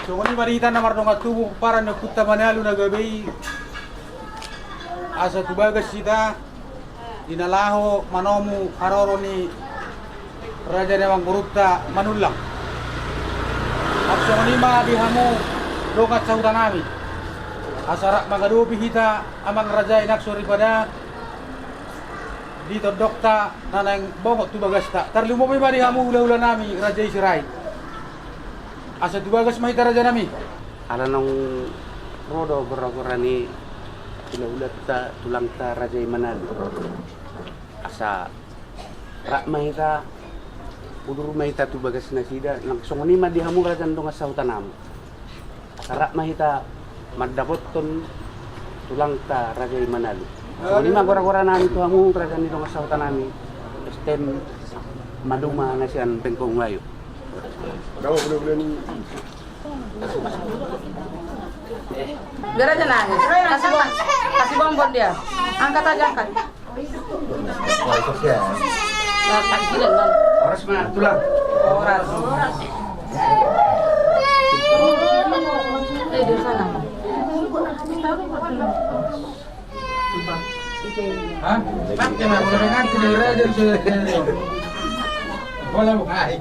So ngoni marita na marunga tubuh para na kutta manalu na gabi asa tubagas sita dinalaho manomu haroro ni Raja Dewang Gurutta manulang. Akso ngoni ma dihamu lokat sa utanami. Asara magadupi hita amang raja inaksori pada dito dokta nanang bokot tubagasta. Tarlumo pa dihamu ula-ula nami Raja Isiray. Asa tubagas mahita raja nami. Ala nung rodo gora-gora ni ulat ta tulang ta Raja Manado. Asa rak mahita udur mahita tubagas na sida langsung ni madihamu raja ndong sa utanam. Asa rak mahita madapoton tulang ta Raja Manado. So ni gora-gora nami tu hamu raja ni ndong sa utanami. Stem maduma na siyan pengkong layo. Berapa bulan-bulan ini? Biar aja nangis. Kasih bonbon dia. Angkat aja angkat. Nah, panggilan bang. Oras mana tulang? Oras. Di sana. Hah? Pakai mas serangan tidak raja sudah. Bola bukai.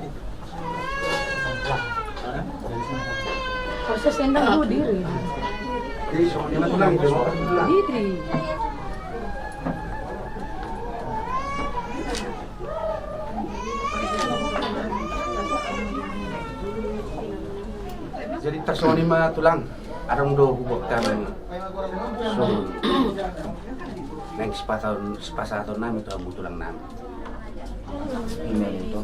Proses sendang dulu diri. Jadi soalnya tulang Diri. Jadi tersoni mah tulang arang do hubok kami so neng sepasatun nami itu amu tulang nami Ini itu.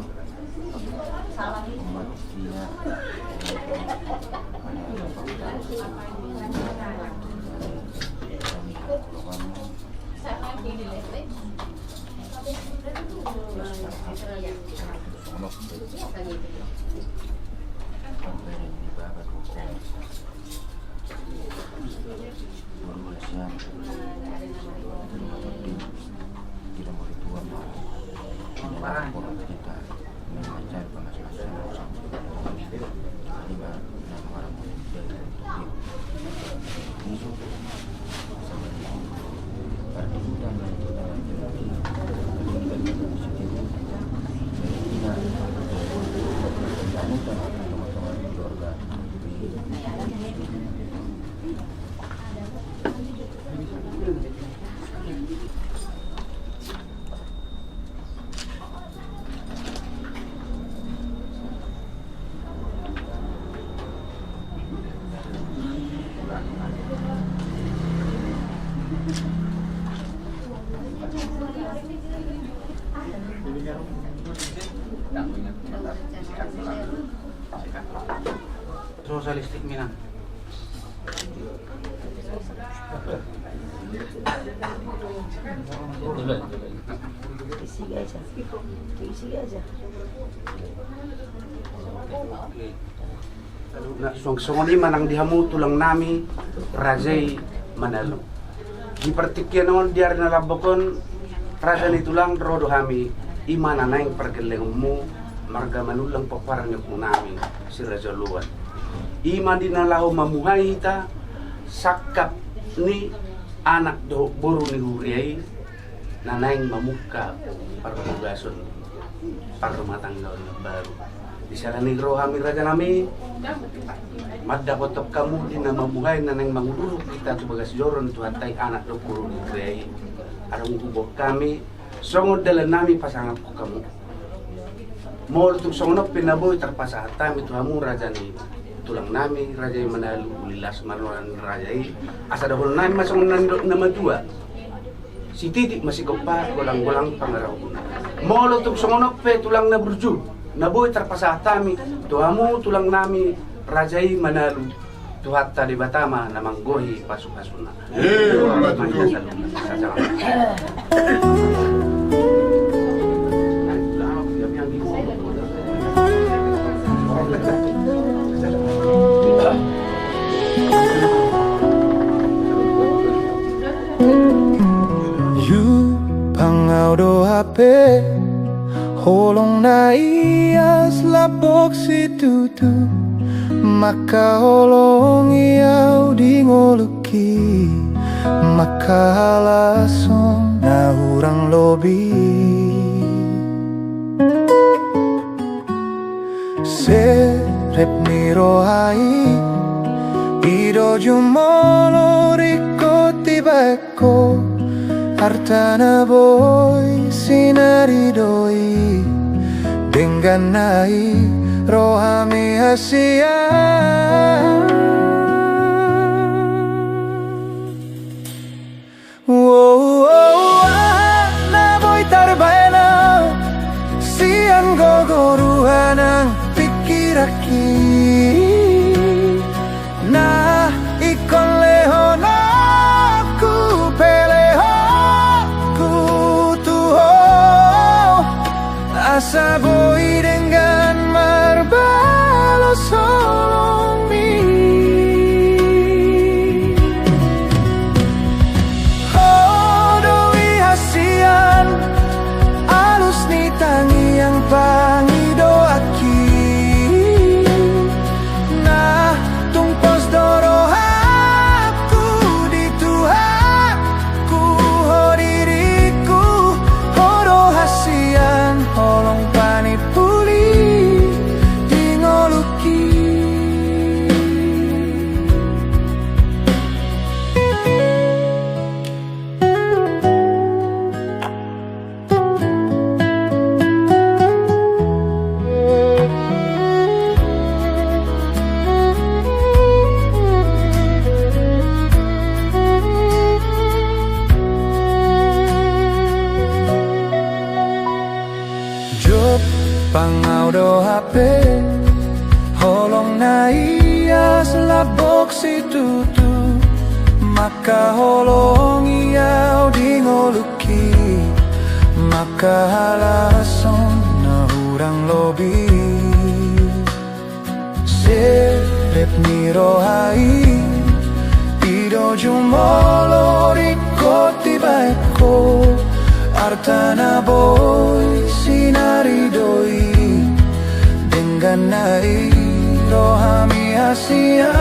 sosialistik Minang. Isi aja. Isi aja. Na song-songon ni manang dihamu tulang nami Rajay Manalo. Di pertikyan naman diar na labokon Raja ni tulang rodo hami imana naing pergeleng mu marga manulang paparanyok mo nami si Raja Luan. Ima din na laho mamuhay ita sakap ni anak do boro ni Huriay na naing mamuka para mamugason para matanggaw ng baru. Di sana negro kami raja nami madapotop kamu din na mamuhay na nang mangudulog kita sebagai joron tuhatay anak do boro ni Huriay. Arang ubok kami songod dalan nami pasangat ko kamu. Mol tuk songno pinaboy terpasahat kami tuhamu raja ni tulang nami Raja Manalo ulilas manuran raja asa dahulu nami masong nama dua si titik masih gopa golang-golang pangaraw molo tuk songono pe tulang na burju naboy terpasahat kami tuhamu tulang nami Raja Manalo tuhat tadi batama namang gohi pasuk-pasuna Pangaudo hape holong na ias labok si tutu maka olongi au dingoluki, maka lason na hurang lobi. Serep nirohai ido jumolo riko tibako, hartana boy sinaridoi, dengan nai rohami hasia. Na boy tarbaena siang gogoruhanang pikiraki, na ikon lehono ku peleho ku tuho, asa boy dengan marbalo solongi. Hodoi hasian alus ni tangi yang pangidoaki, nah tumpos dorohaku di Tuhanku, hodiriku hodo hasian holong panipuli dingoluki. Job pangau do HP holong naias labok si tutu, maka holong iau dingoluki, maka halason na hurang lobi. Serep nirohai ido jumolo riko tibaiko, artana boy sinaridoi, dengan nai rohami hasia.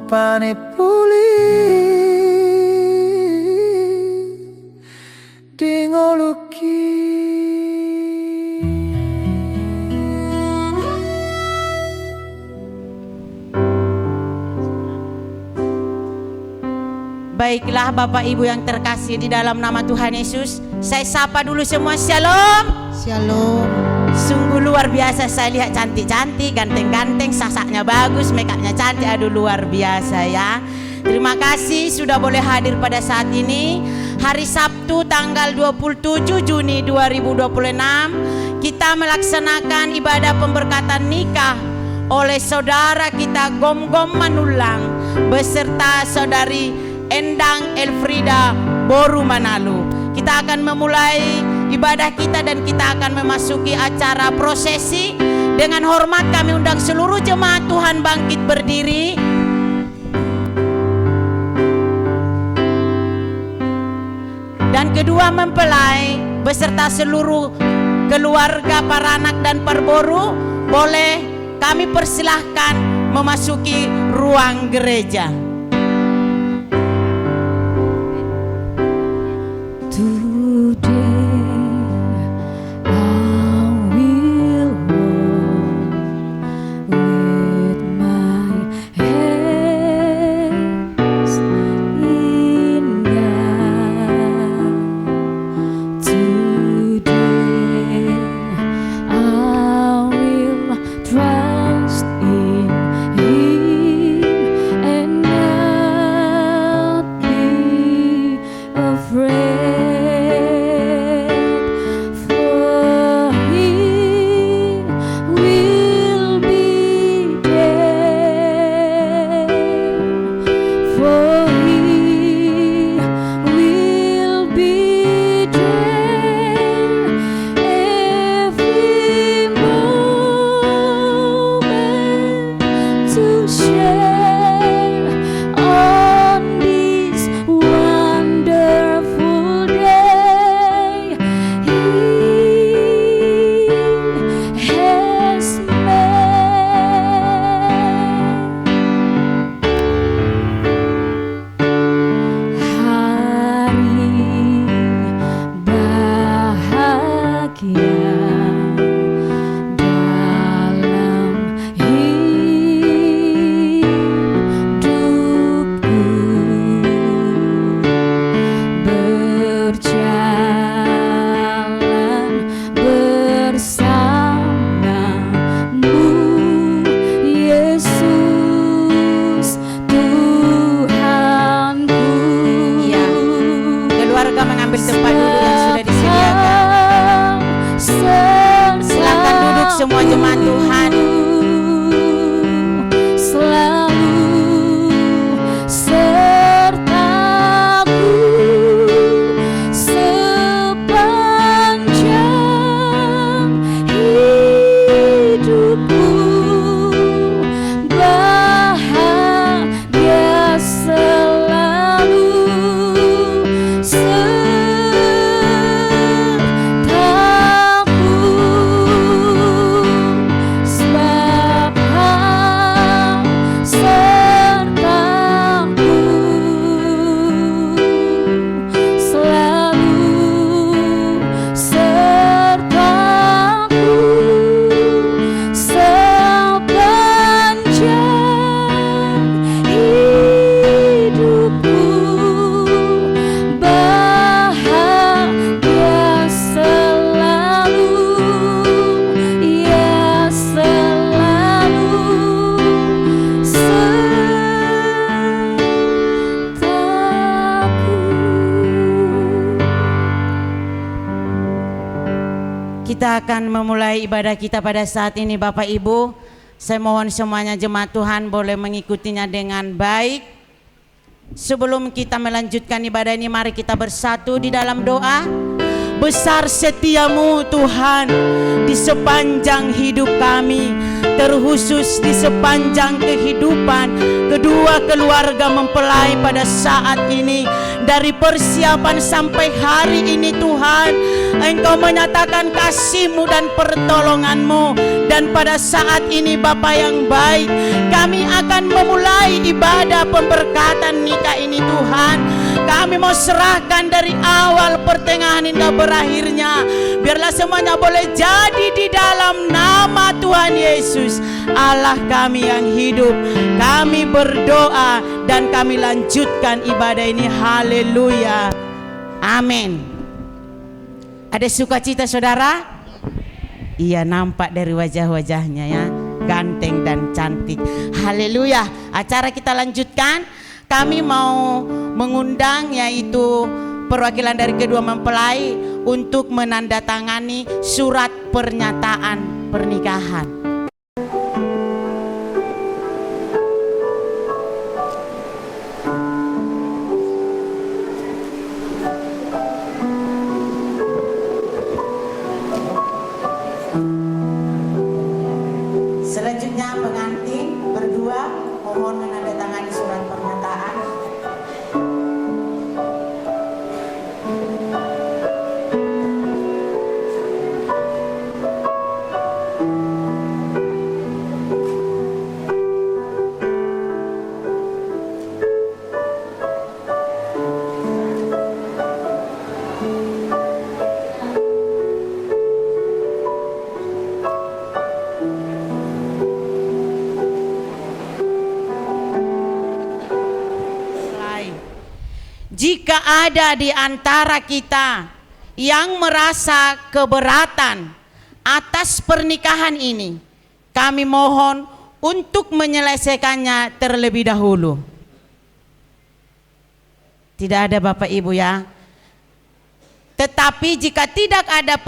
Panipuli dingoluki. Baiklah Bapak Ibu yang terkasih di dalam nama Tuhan Yesus, saya sapa dulu semua. Shalom. Shalom. Sungguh luar biasa, saya lihat cantik-cantik, ganteng-ganteng, sasaknya bagus, make upnya cantik. Aduh luar biasa ya. Terima kasih sudah boleh hadir pada saat ini. Hari Sabtu tanggal 27 Juni 2026 kita melaksanakan ibadah pemberkatan nikah oleh saudara kita Gom-Gom Manulang beserta saudari Endang Elfrida Boru Manalu. Kita akan memulai ibadah kita dan kita akan memasuki acara prosesi. Dengan hormat kami undang seluruh jemaat Tuhan bangkit berdiri. Dan kedua mempelai beserta seluruh keluarga, para anak dan perboru, boleh kami persilahkan memasuki ruang gereja. Semua jemaat Tuhan, selalu sertaku sepanjang hidupku, bahagia selalu kita akan memulai ibadah kita pada saat ini. Bapak Ibu, saya mohon semuanya jemaat Tuhan boleh mengikutinya dengan baik. Sebelum kita melanjutkan ibadah ini, mari kita bersatu di dalam doa. Besar setiamu Tuhan di sepanjang hidup kami, terkhusus di sepanjang kehidupan kedua keluarga mempelai pada saat ini. Dari persiapan sampai hari ini Tuhan, Engkau menyatakan kasih-Mu dan pertolongan-Mu. Dan pada saat ini Bapa yang baik, kami akan memulai ibadah pemberkatan nikah ini Tuhan. Kami mau serahkan dari awal, pertengahan hingga berakhirnya. Biarlah semuanya boleh jadi di dalam nama Tuhan Yesus, Allah kami yang hidup. Kami berdoa dan kami lanjutkan ibadah ini. Haleluya. Amin. Ada sukacita saudara? Iya, nampak dari wajah-wajahnya ya, ganteng dan cantik. Haleluya. Acara kita lanjutkan. Kami mau mengundang yaitu perwakilan dari kedua mempelai untuk menandatangani surat pernyataan pernikahan. Selanjutnya pengantin berdua mohon menandatangani surat pernyataan. jika ada di antara kita yang merasa keberatan atas pernikahan ini, kami mohon untuk menyelesaikannya terlebih dahulu. Tidak ada Bapak Ibu ya. Tetapi jika tidak ada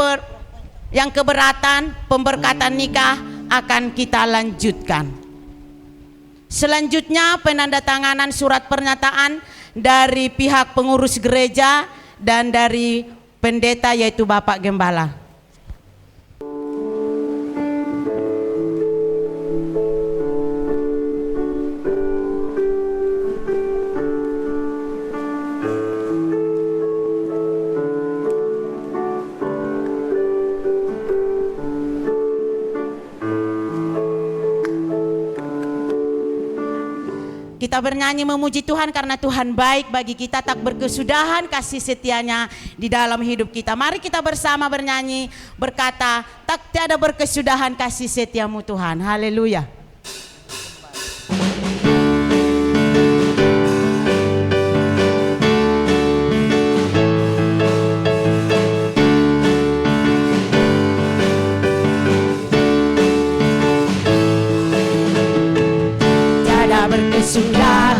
yang keberatan, pemberkatan nikah akan kita lanjutkan. Selanjutnya penandatanganan surat pernyataan dari pihak pengurus gereja dan dari pendeta yaitu Bapak Gembala. Kita bernyanyi memuji Tuhan karena Tuhan baik bagi kita, tak berkesudahan kasih setianya di dalam hidup kita. Mari kita bersama bernyanyi berkata, tak tiada berkesudahan kasih setiamu Tuhan. Haleluya.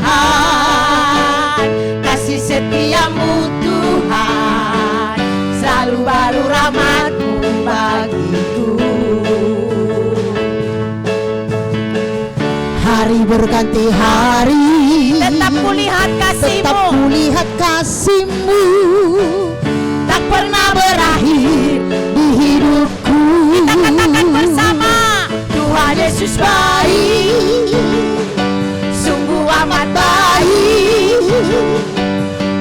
Berkesudahan kasih setiamu Tuhan, selalu baru rahmat-Mu bagiku. Hari berganti hari, tetap kulihat kasih-Mu, tetap kulihat kasih-Mu, tak pernah berakhir di hidupku. Kita katakan bersama, Tuhan Yesus baik, sungguh amat baik,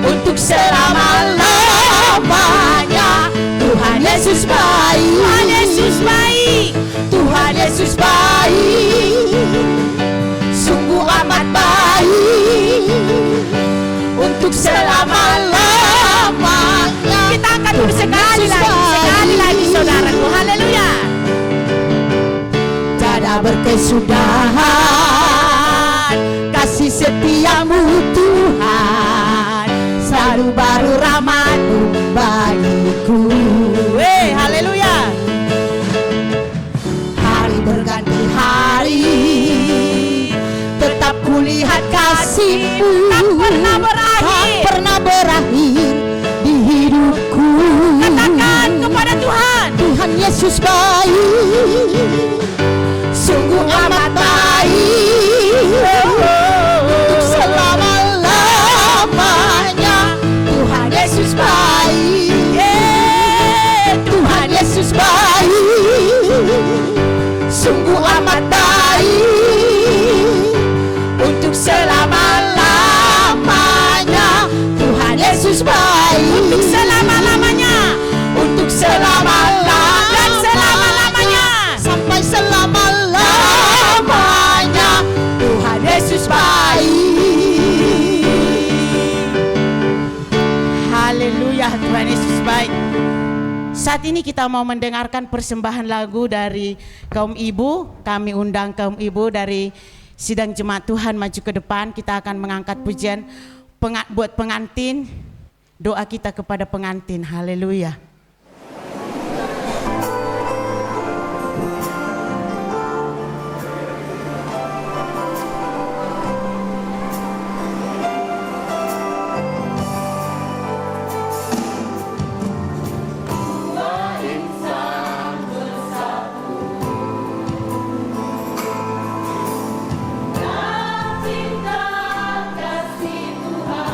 untuk selama-lamanya. Tuhan Yesus baik, Tuhan Yesus baik, Tuhan Yesus baik, sungguh amat baik, untuk selama-lamanya. kita akan sekali lagi saudaraku. Haleluya. Tiada berkesudahan kasih setiamu Tuhan, selalu baru rahmat-Mu bagiku. Haleluya. Hari berganti hari, tetap kulihat kasih-Mu, Tak pernah berakhir. tak pernah berakhir di hidupku. Katakan kepada Tuhan, Tuhan Yesus baik, sungguh amat baik, untuk selama-lamanya. Tuhan Yesus baik, Tuhan Yesus baik, sungguh amat baik, untuk selama-lamanya. Tuhan Yesus baik, untuk selama-lamanya, untuk selama-lamanya, dan selama-lamanya. sampai selama-lamanya. Tuhan Yesus baik. Haleluya, Tuhan Yesus baik. Saat ini kita mau mendengarkan persembahan lagu dari kaum ibu. Kami undang kaum ibu dari sidang jemaat Tuhan maju ke depan. Kita akan mengangkat pujian buat pengantin. Doa kita kepada pengantin. Haleluya. Kasih Tuhan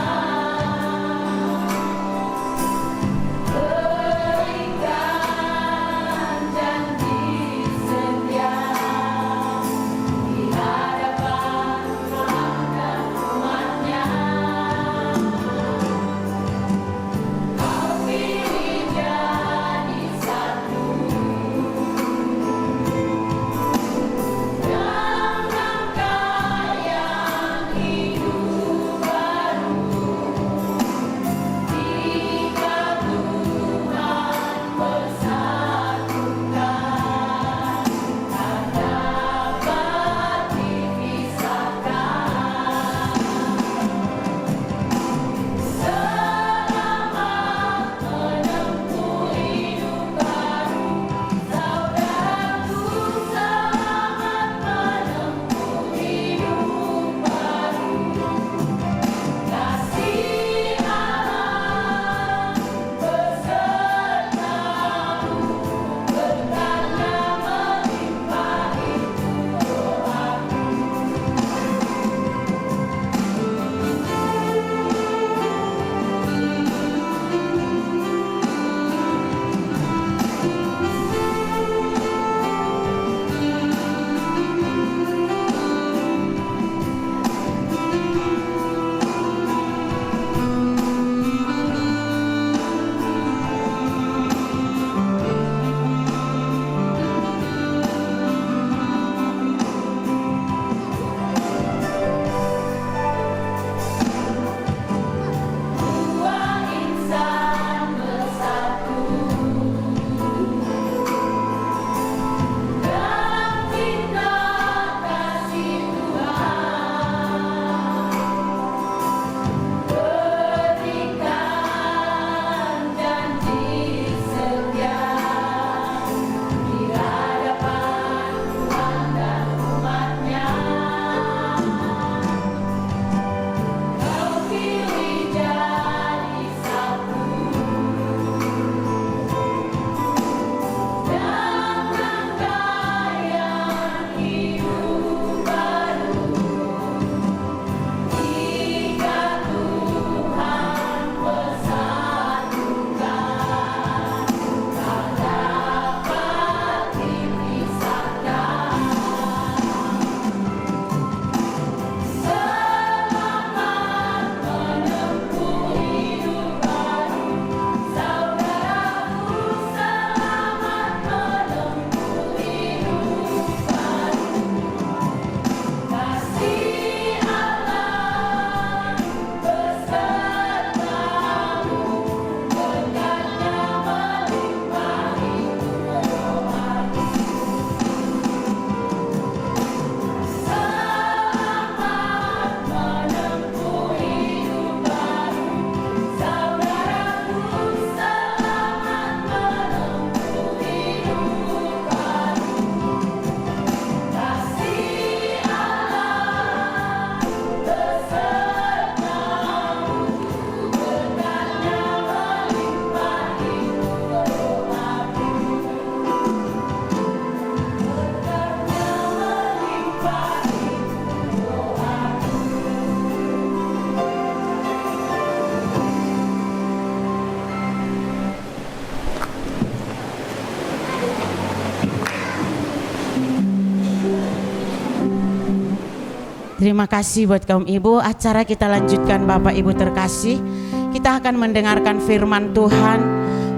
Terima kasih buat kaum ibu. Acara kita lanjutkan Bapak Ibu terkasih. Kita akan mendengarkan firman Tuhan.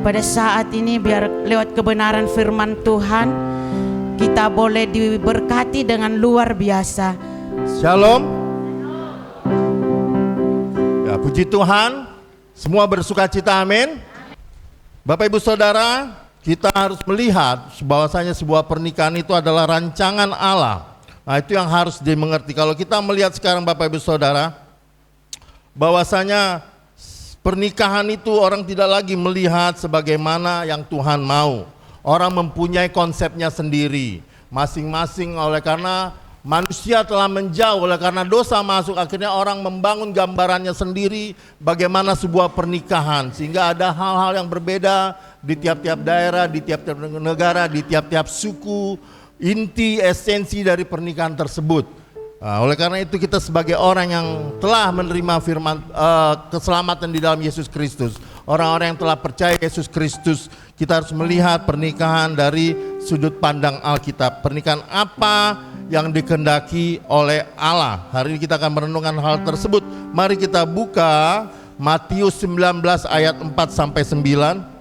Pada saat ini biar lewat kebenaran firman Tuhan kita boleh diberkati dengan luar biasa. Shalom. Ya, puji Tuhan. Semua bersuka cita, amin. Bapak Ibu Saudara, kita harus melihat bahwasanya sebuah pernikahan itu adalah rancangan Allah. Nah, itu yang harus dimengerti. Kalau kita melihat sekarang Bapak Ibu Saudara, bahwasanya pernikahan itu orang tidak lagi melihat sebagaimana yang Tuhan mau. Orang mempunyai konsepnya sendiri, masing-masing. Oleh karena manusia telah menjauh, oleh karena dosa masuk, akhirnya orang membangun gambarannya sendiri bagaimana sebuah pernikahan. Sehingga ada hal-hal yang berbeda di tiap-tiap daerah, di tiap-tiap negara, di tiap-tiap suku. Inti esensi dari pernikahan tersebut. Nah, oleh karena itu kita sebagai orang yang telah menerima firman keselamatan di dalam Yesus Kristus, orang-orang yang telah percaya Yesus Kristus, kita harus melihat pernikahan dari sudut pandang Alkitab. Pernikahan apa yang dikehendaki oleh Allah? Hari ini kita akan merenungkan hal tersebut. Mari kita buka Matius 19 ayat 4 sampai 9.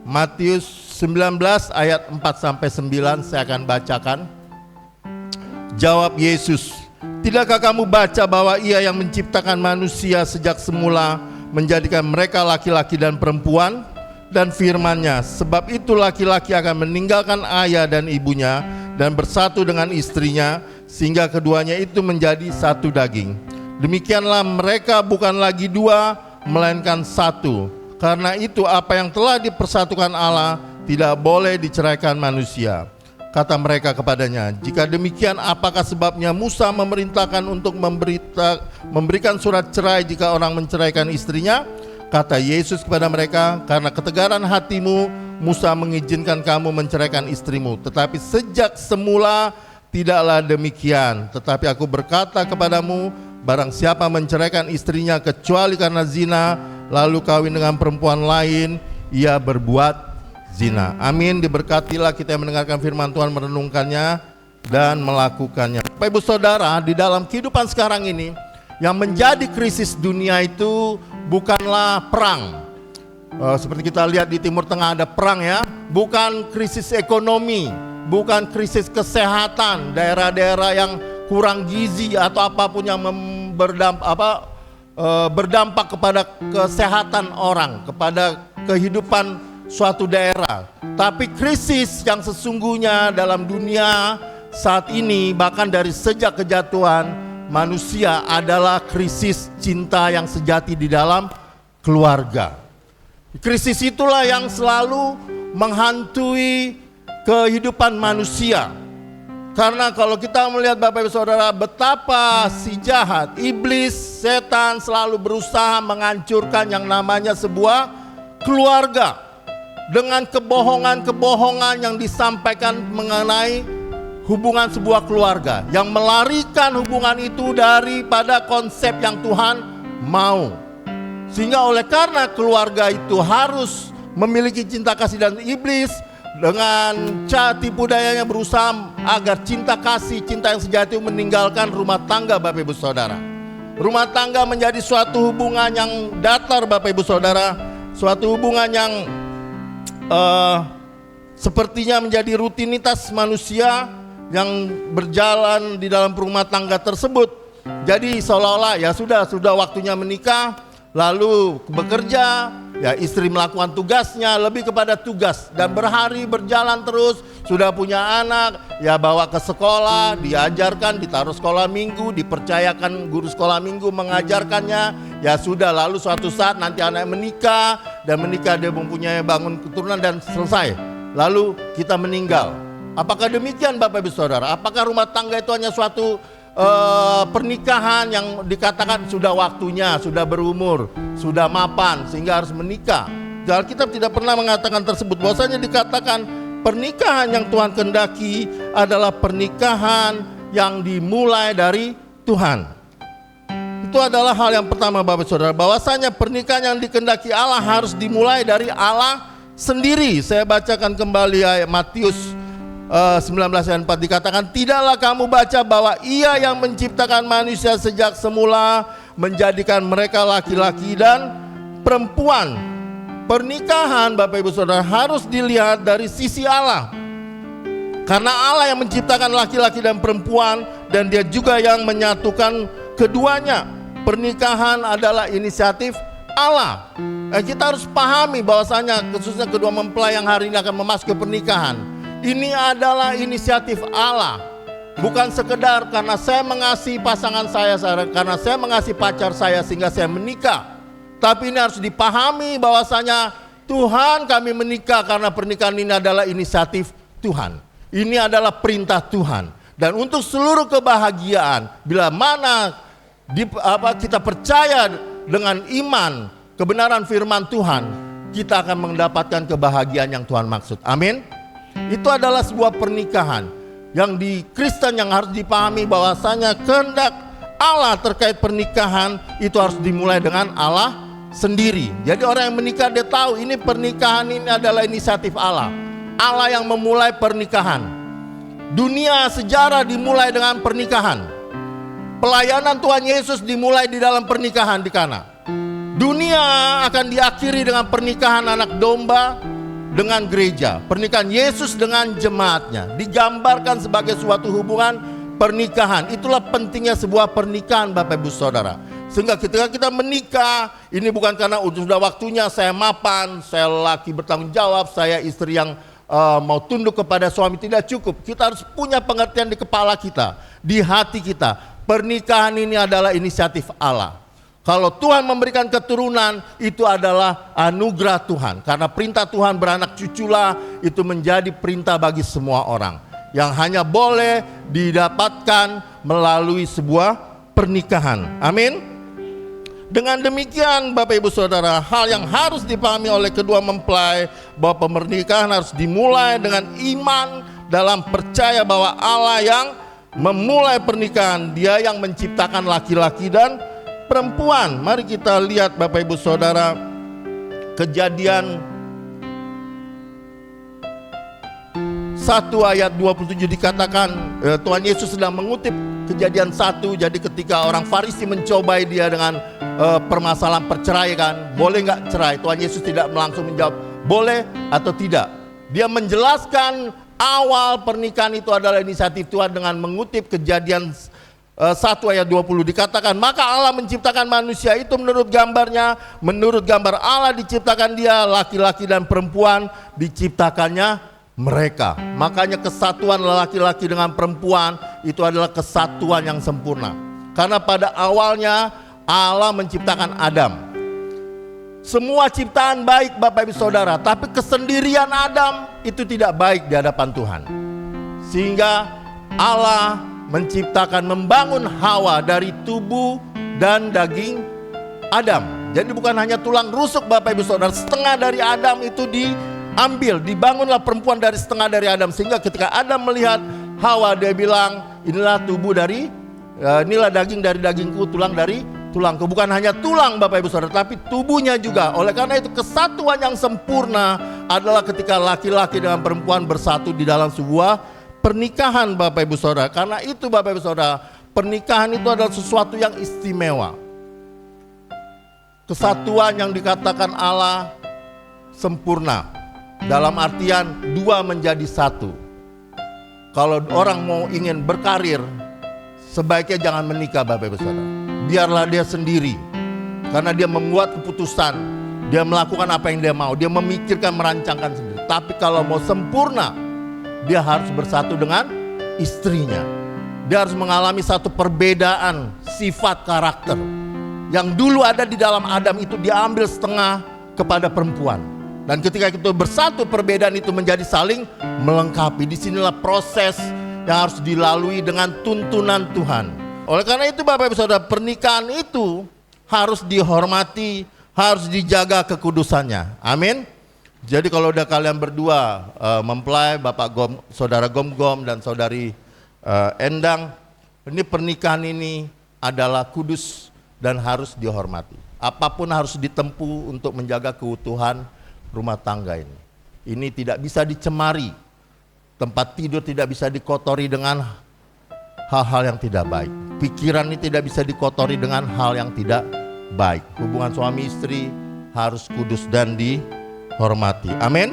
Matius 19 ayat 4 sampai 9 saya akan bacakan. Jawab Yesus, "Tidakkah kamu baca bahwa Ia yang menciptakan manusia sejak semula menjadikan mereka laki-laki dan perempuan? Dan firman-Nya, sebab itu laki-laki akan meninggalkan ayah dan ibunya dan bersatu dengan istrinya, sehingga keduanya itu menjadi satu daging. Demikianlah mereka bukan lagi dua, melainkan satu. Karena itu apa yang telah dipersatukan Allah tidak boleh diceraikan manusia." Kata mereka kepadanya, "Jika demikian apakah sebabnya Musa memerintahkan untuk memberikan surat cerai jika orang menceraikan istrinya?" Kata Yesus kepada mereka, "Karena ketegaran hatimu Musa mengizinkan kamu menceraikan istrimu. Tetapi sejak semula tidaklah demikian. Tetapi aku berkata kepadamu, barang siapa menceraikan istrinya kecuali karena zina, lalu kawin dengan perempuan lain, ia berbuat zina." Amin. Diberkatilah kita yang mendengarkan firman Tuhan, merenungkannya dan melakukannya. Bapak Ibu Saudara, di dalam kehidupan sekarang ini yang menjadi krisis dunia itu bukanlah perang. Seperti kita lihat di Timur Tengah ada perang ya, bukan krisis ekonomi, bukan krisis kesehatan, daerah-daerah yang kurang gizi atau apapun yang berdampak kepada kesehatan orang, kepada kehidupan suatu daerah. Tapi krisis yang sesungguhnya dalam dunia saat ini, bahkan dari sejak kejatuhan manusia, adalah krisis cinta yang sejati di dalam keluarga. Krisis itulah yang selalu menghantui kehidupan manusia. Karena kalau kita melihat Bapak Ibu Saudara, betapa si jahat, iblis, setan selalu berusaha menghancurkan yang namanya sebuah keluarga. Dengan kebohongan-kebohongan yang disampaikan mengenai hubungan sebuah keluarga, yang melarikan hubungan itu daripada konsep yang Tuhan mau. Sehingga oleh karena keluarga itu harus memiliki cinta kasih, dan iblis dengan tipu dayanya berusaha agar cinta kasih, cinta yang sejati meninggalkan rumah tangga Bapak Ibu Saudara. Rumah tangga menjadi suatu hubungan yang datar Bapak Ibu Saudara, suatu hubungan yang sepertinya menjadi rutinitas manusia yang berjalan di dalam rumah tangga tersebut. Jadi seolah-olah ya sudah waktunya menikah, lalu bekerja, ya istri melakukan tugasnya, lebih kepada tugas, dan berhari berjalan terus. Sudah punya anak, ya bawa ke sekolah, diajarkan, ditaruh sekolah minggu, dipercayakan guru sekolah minggu mengajarkannya. Ya sudah, lalu suatu saat nanti anak menikah, dan menikah dia mempunyai bangun keturunan dan selesai. Lalu kita meninggal. Apakah demikian Bapak Ibu Saudara? Apakah rumah tangga itu hanya suatu pernikahan yang dikatakan sudah waktunya, sudah berumur, sudah mapan sehingga harus menikah? Alkitab tidak pernah mengatakan tersebut. Bahwasanya dikatakan pernikahan yang Tuhan kehendaki adalah pernikahan yang dimulai dari Tuhan. Itu adalah hal yang pertama Bapak Saudara, bahwasanya pernikahan yang dikehendaki Allah harus dimulai dari Allah sendiri. Saya bacakan kembali ayat Matius 19 ayat 4, dikatakan, tidaklah kamu baca bahwa Ia yang menciptakan manusia sejak semula menjadikan mereka laki-laki dan perempuan. Pernikahan, Bapak Ibu Saudara, harus dilihat dari sisi Allah. Karena Allah yang menciptakan laki-laki dan perempuan, dan Dia juga yang menyatukan keduanya. Pernikahan adalah inisiatif Allah. Kita harus pahami bahwasanya khususnya kedua mempelai yang hari ini akan memasuki pernikahan, ini adalah inisiatif Allah. Bukan sekedar karena saya mengasihi pasangan saya, karena saya mengasihi pacar saya sehingga saya menikah. Tapi ini harus dipahami bahwasanya Tuhan kami menikah karena pernikahan ini adalah inisiatif Tuhan. Ini adalah perintah Tuhan. Dan untuk seluruh kebahagiaan, bila mana kita percaya dengan iman kebenaran firman Tuhan, kita akan mendapatkan kebahagiaan yang Tuhan maksud. Amin. Itu adalah sebuah pernikahan yang di Kristen yang harus dipahami bahwasanya kehendak Allah terkait pernikahan itu harus dimulai dengan Allah sendiri. Jadi orang yang menikah dia tahu ini pernikahan ini adalah inisiatif Allah. Allah yang memulai pernikahan. Dunia sejarah dimulai dengan pernikahan. Pelayanan Tuhan Yesus dimulai di dalam pernikahan di Kana. Dunia akan diakhiri dengan pernikahan anak domba dengan gereja. Pernikahan Yesus dengan jemaatnya digambarkan sebagai suatu hubungan pernikahan. Itulah pentingnya sebuah pernikahan, Bapak Ibu Saudara. Sehingga ketika kita menikah, ini bukan karena sudah waktunya saya mapan, saya laki bertanggung jawab, saya istri yang mau tunduk kepada suami. Tidak cukup. Kita harus punya pengertian di kepala kita, di hati kita. Pernikahan ini adalah inisiatif Allah. Kalau Tuhan memberikan keturunan, itu adalah anugerah Tuhan. Karena perintah Tuhan beranak cuculah, itu menjadi perintah bagi semua orang, yang hanya boleh didapatkan melalui sebuah pernikahan. Amin. Dengan demikian Bapak Ibu Saudara, hal yang harus dipahami oleh kedua mempelai bahwa pernikahan harus dimulai dengan iman dalam percaya bahwa Allah yang memulai pernikahan, Dia yang menciptakan laki-laki dan perempuan. Mari kita lihat Bapak Ibu Saudara, Kejadian 1 ayat 27 dikatakan, Tuhan Yesus sedang mengutip Kejadian 1. Jadi ketika orang Farisi mencobai dia dengan permasalahan perceraian, boleh nggak cerai? Tuhan Yesus tidak langsung menjawab boleh atau tidak. Dia menjelaskan awal pernikahan itu adalah inisiatif Tuhan dengan mengutip Kejadian 1 ayat 20 dikatakan, maka Allah menciptakan manusia itu menurut gambarnya, menurut gambar Allah diciptakan dia, laki-laki dan perempuan diciptakannya mereka. Makanya kesatuan laki-laki dengan perempuan itu adalah kesatuan yang sempurna. Karena pada awalnya Allah menciptakan Adam. Semua ciptaan baik Bapak Ibu Saudara, tapi kesendirian Adam itu tidak baik di hadapan Tuhan. Sehingga Allah menciptakan, membangun Hawa dari tubuh dan daging Adam. Jadi bukan hanya tulang rusuk Bapak Ibu Saudara, setengah dari Adam itu diambil, dibangunlah perempuan dari setengah dari Adam. Sehingga ketika Adam melihat Hawa, dia bilang, inilah tubuh dari, inilah daging dari dagingku, tulang dari tulangku. Bukan hanya tulang Bapak Ibu Saudara, tapi tubuhnya juga. Oleh karena itu kesatuan yang sempurna adalah ketika laki-laki dengan perempuan bersatu di dalam sebuah pernikahan Bapak Ibu Saudara. Karena itu Bapak Ibu Saudara, pernikahan itu adalah sesuatu yang istimewa. Kesatuan yang dikatakan Allah sempurna, dalam artian dua menjadi satu. Kalau orang mau ingin berkarir, sebaiknya jangan menikah Bapak Ibu Saudara. Biarlah dia sendiri. Karena dia membuat keputusan, dia melakukan apa yang dia mau, dia memikirkan, merancangkan sendiri. Tapi kalau mau sempurna, dia harus bersatu dengan istrinya. Dia harus mengalami satu perbedaan sifat karakter. Yang dulu ada di dalam Adam itu diambil setengah kepada perempuan. Dan ketika itu bersatu, perbedaan itu menjadi saling melengkapi. Disinilah proses yang harus dilalui dengan tuntunan Tuhan. Oleh karena itu Bapak Ibu Saudara, pernikahan itu harus dihormati, harus dijaga kekudusannya. Amin. Jadi kalau udah kalian berdua mempelai, Bapak Saudara Gom dan Saudari Endang, ini pernikahan ini adalah kudus dan harus dihormati. Apapun harus ditempuh untuk menjaga keutuhan rumah tangga ini. ini tidak bisa dicemari. Tempat tidur tidak bisa dikotori dengan hal-hal yang tidak baik. Pikiran ini tidak bisa dikotori dengan hal yang tidak baik. Hubungan suami istri harus kudus dan dihormati. Amin.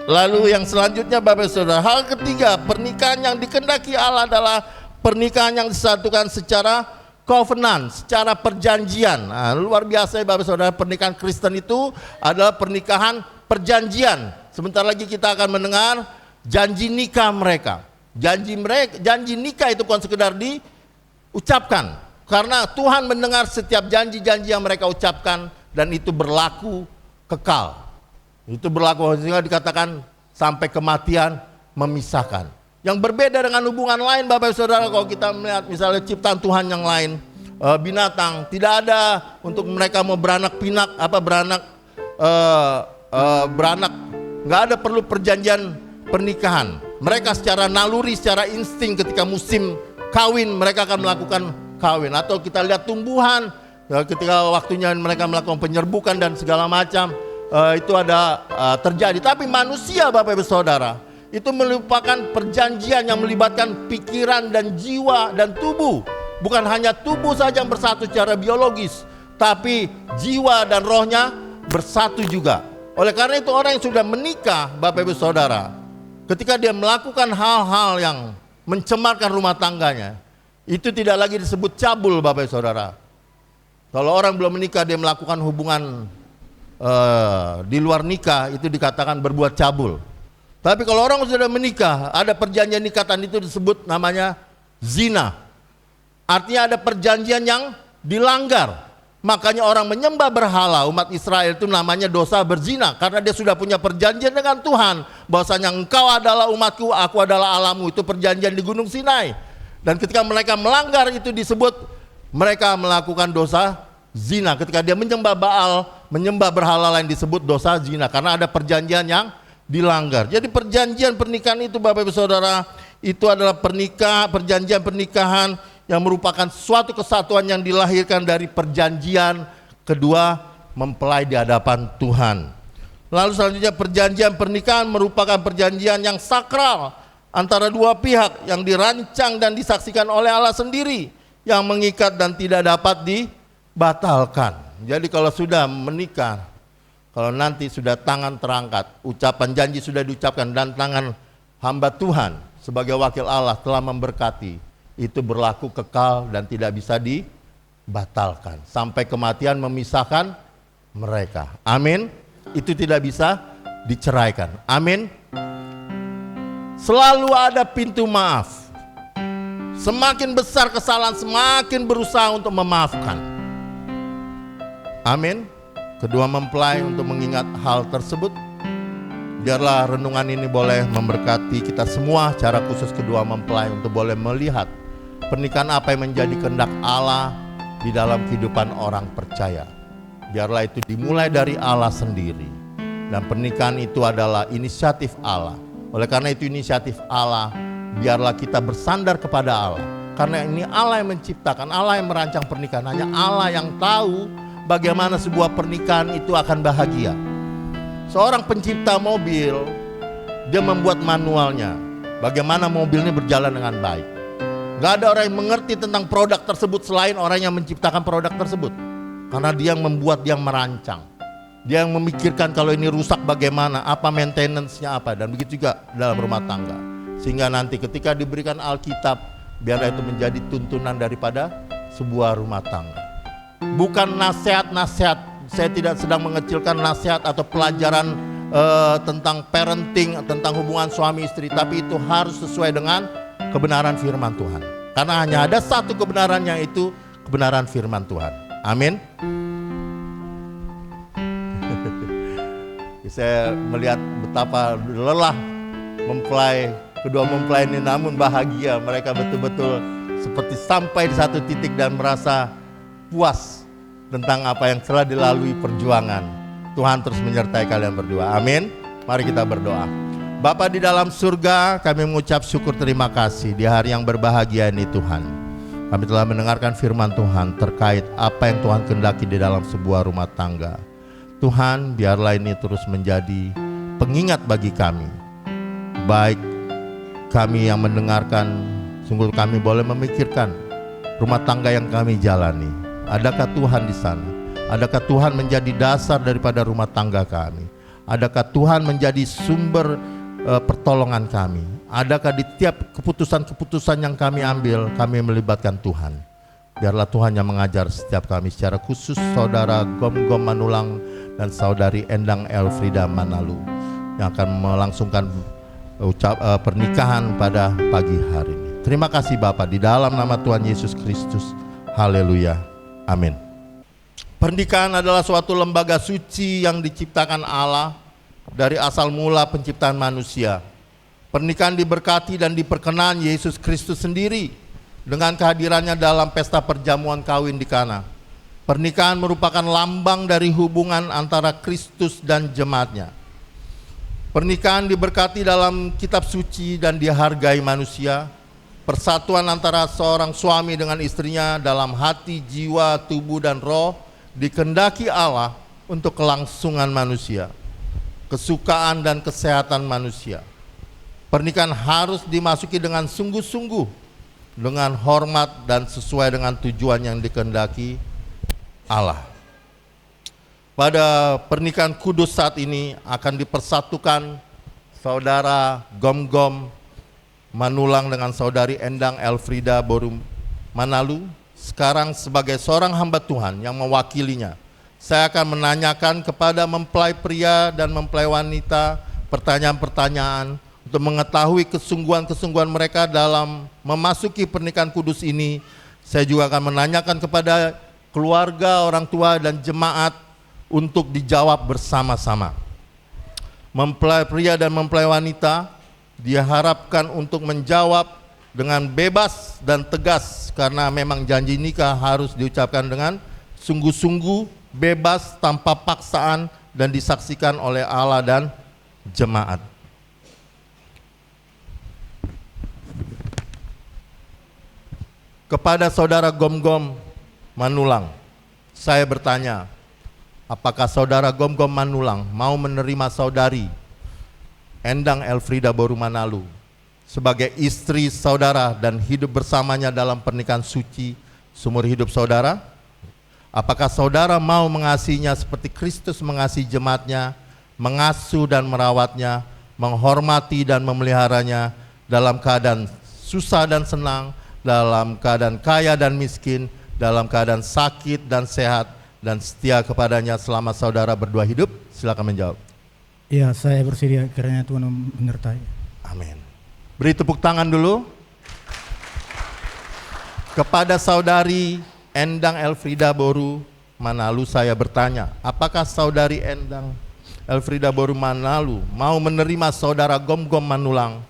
Lalu yang selanjutnya Bapak Saudara, hal ketiga, pernikahan yang dikehendaki Allah adalah pernikahan yang disatukan secara covenant, secara perjanjian. Nah, luar biasa ya Bapak Saudara, pernikahan Kristen itu adalah pernikahan perjanjian. Sebentar lagi kita akan mendengar janji nikah mereka. Janji nikah itu bukan sekedar diucapkan, karena Tuhan mendengar setiap janji-janji yang mereka ucapkan dan itu berlaku kekal. Itu berlaku, sehingga dikatakan sampai kematian memisahkan. Yang berbeda dengan hubungan lain Bapak Saudara, kalau kita melihat misalnya ciptaan Tuhan yang lain, binatang, tidak ada untuk mereka mau beranak pinak, beranak, nggak ada perlu perjanjian pernikahan. Mereka secara naluri, secara insting ketika musim kawin mereka akan melakukan kawin. Atau kita lihat tumbuhan, ketika waktunya mereka melakukan penyerbukan dan segala macam, itu ada terjadi. Tapi manusia Bapak Ibu Saudara, itu merupakan perjanjian yang melibatkan pikiran dan jiwa dan tubuh. Bukan hanya tubuh saja yang bersatu secara biologis, tapi jiwa dan rohnya bersatu juga. Oleh karena itu orang yang sudah menikah Bapak Ibu Saudara, ketika dia melakukan hal-hal yang mencemarkan rumah tangganya, itu tidak lagi disebut cabul Bapak Ibu Saudara. Kalau orang belum menikah dia melakukan hubungan di luar nikah, itu dikatakan berbuat cabul. Tapi kalau orang sudah menikah, ada perjanjian nikatan, itu disebut namanya zina. Artinya ada perjanjian yang dilanggar. Makanya orang menyembah berhala, umat Israel itu namanya dosa berzina, karena dia sudah punya perjanjian dengan Tuhan bahwasanya engkau adalah umatku, aku adalah Allahmu. Itu perjanjian di Gunung Sinai. Dan ketika mereka melanggar, itu disebut mereka melakukan dosa zina. Ketika dia menyembah Baal, menyembah berhala lain, disebut dosa zina, karena ada perjanjian yang dilanggar. Jadi perjanjian pernikahan itu Bapak Ibu Saudara, itu adalah perjanjian pernikahan yang merupakan suatu kesatuan yang dilahirkan dari perjanjian kedua mempelai di hadapan Tuhan. Lalu selanjutnya perjanjian pernikahan merupakan perjanjian yang sakral antara dua pihak yang dirancang dan disaksikan oleh Allah sendiri, yang mengikat dan tidak dapat dibatalkan. Jadi kalau sudah menikah, kalau nanti sudah tangan terangkat, ucapan janji sudah diucapkan dan tangan hamba Tuhan sebagai wakil Allah telah memberkati, itu berlaku kekal dan tidak bisa dibatalkan. Sampai kematian memisahkan mereka. Amin. Itu tidak bisa diceraikan. Amin. Selalu ada pintu maaf. Semakin besar kesalahan, semakin berusaha untuk memaafkan. Amin. Kedua mempelai untuk mengingat hal tersebut, biarlah renungan ini boleh memberkati kita semua, secara khusus kedua mempelai, untuk boleh melihat pernikahan apa yang menjadi kehendak Allah di dalam kehidupan orang percaya. Biarlah itu dimulai dari Allah sendiri, dan pernikahan itu adalah inisiatif Allah. Oleh karena itu inisiatif Allah, biarlah kita bersandar kepada Allah, karena ini Allah yang menciptakan, Allah yang merancang pernikahan. Hanya Allah yang tahu bagaimana sebuah pernikahan itu akan bahagia. Seorang pencipta mobil, dia membuat manualnya, bagaimana mobil ini berjalan dengan baik. Gak ada orang yang mengerti tentang produk tersebut selain orang yang menciptakan produk tersebut, karena dia yang membuat, dia yang merancang, dia yang memikirkan kalau ini rusak bagaimana, apa maintenance-nya apa, dan begitu juga dalam rumah tangga. Sehingga nanti ketika diberikan Alkitab, biarlah itu menjadi tuntunan daripada sebuah rumah tangga. Bukan nasihat-nasihat, saya tidak sedang mengecilkan nasihat atau pelajaran tentang parenting, tentang hubungan suami istri, tapi itu harus sesuai dengan kebenaran firman Tuhan. Karena hanya ada satu kebenaran, yaitu kebenaran firman Tuhan. Amin. Saya melihat betapa lelah kedua mempelai ini, namun bahagia. Mereka betul-betul seperti sampai di satu titik dan merasa puas tentang apa yang telah dilalui perjuangan. Tuhan terus menyertai kalian berdua. Amin. Mari kita berdoa. Bapa di dalam surga, kami mengucap syukur terima kasih di hari yang berbahagia ini Tuhan. Kami telah mendengarkan firman Tuhan terkait apa yang Tuhan kehendaki di dalam sebuah rumah tangga. Tuhan, biarlah ini terus menjadi pengingat bagi kami. Baik kami yang mendengarkan, sungguh kami boleh memikirkan rumah tangga yang kami jalani. Adakah Tuhan di sana? Adakah Tuhan menjadi dasar daripada rumah tangga kami? Adakah Tuhan menjadi sumber pertolongan kami? Adakah di tiap keputusan-keputusan yang kami ambil, kami melibatkan Tuhan? Biarlah Tuhan yang mengajar setiap kami, secara khusus saudara Gom-Gom Manulang dan saudari Endang Elfrida Manalu yang akan melangsungkan pernikahan pada pagi hari ini. Terima kasih Bapa, di dalam nama Tuhan Yesus Kristus. Haleluya. Amin. Pernikahan adalah suatu lembaga suci yang diciptakan Allah dari asal mula penciptaan manusia. Pernikahan diberkati dan diperkenan Yesus Kristus sendiri dengan kehadirannya dalam pesta perjamuan kawin di Kana. Pernikahan merupakan lambang dari hubungan antara Kristus dan jemaatnya. Pernikahan diberkati dalam kitab suci dan dihargai manusia. Persatuan antara seorang suami dengan istrinya dalam hati, jiwa, tubuh, dan roh dikehendaki Allah untuk kelangsungan manusia, kesukaan dan kesehatan manusia. Pernikahan harus dimasuki dengan sungguh-sungguh, dengan hormat dan sesuai dengan tujuan yang dikehendaki Allah. Pada pernikahan kudus saat ini akan dipersatukan saudara Gom-Gom Manulang dengan saudari Endang Elfrida Boru Manalu. Sekarang sebagai seorang hamba Tuhan yang mewakilinya, saya akan menanyakan kepada mempelai pria dan mempelai wanita pertanyaan-pertanyaan untuk mengetahui kesungguhan-kesungguhan mereka dalam memasuki pernikahan kudus ini. Saya juga akan menanyakan kepada keluarga, orang tua, dan jemaat untuk dijawab bersama-sama. Mempelai pria dan mempelai wanita diharapkan untuk menjawab dengan bebas dan tegas, karena memang janji nikah harus diucapkan dengan sungguh-sungguh, bebas, tanpa paksaan, dan disaksikan oleh Allah dan jemaat. Kepada saudara Gom-Gom Manulang, saya bertanya, apakah saudara Gom-Gom Manulang mau menerima saudari Endang Elfrida Boru Manalu sebagai istri saudara dan hidup bersamanya dalam pernikahan suci seumur hidup saudara? Apakah saudara mau mengasihinya seperti Kristus mengasihi jemaatnya, mengasuh dan merawatnya, menghormati dan memeliharanya dalam keadaan susah dan senang, dalam keadaan kaya dan miskin, dalam keadaan sakit dan sehat, dan setia kepadanya selama saudara berdua hidup? Silakan menjawab. Ya, saya bersedia, kiranya Tuhan menyertai. Amin. Beri tepuk tangan dulu. Kepada saudari Endang Elfrida Boru Manalu saya bertanya, apakah saudari Endang Elfrida Boru Manalu mau menerima saudara Gom-Gom Manulang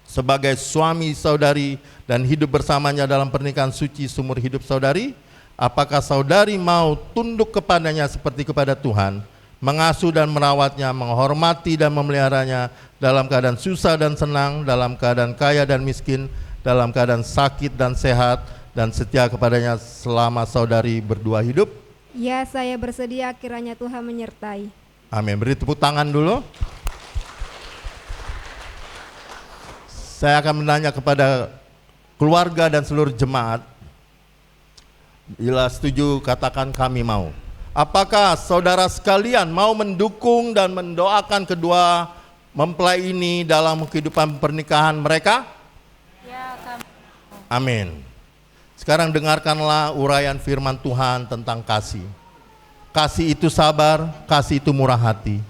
sebagai suami saudari dan hidup bersamanya dalam pernikahan suci seumur hidup saudari? Apakah saudari mau tunduk kepadanya seperti kepada Tuhan, mengasuh dan merawatnya, menghormati dan memeliharanya dalam keadaan susah dan senang, dalam keadaan kaya dan miskin, dalam keadaan sakit dan sehat, dan setia kepadanya selama saudari berdua hidup? Ya, saya bersedia, kiranya Tuhan menyertai. Amin. Beri tepuk tangan dulu. Saya akan menanya kepada keluarga dan seluruh jemaat. Bila setuju, katakan kami mau. Apakah saudara sekalian mau mendukung dan mendoakan kedua mempelai ini dalam kehidupan pernikahan mereka? Ya, kami. Amin. Sekarang dengarkanlah uraian firman Tuhan tentang kasih. Kasih itu sabar, kasih itu murah hati.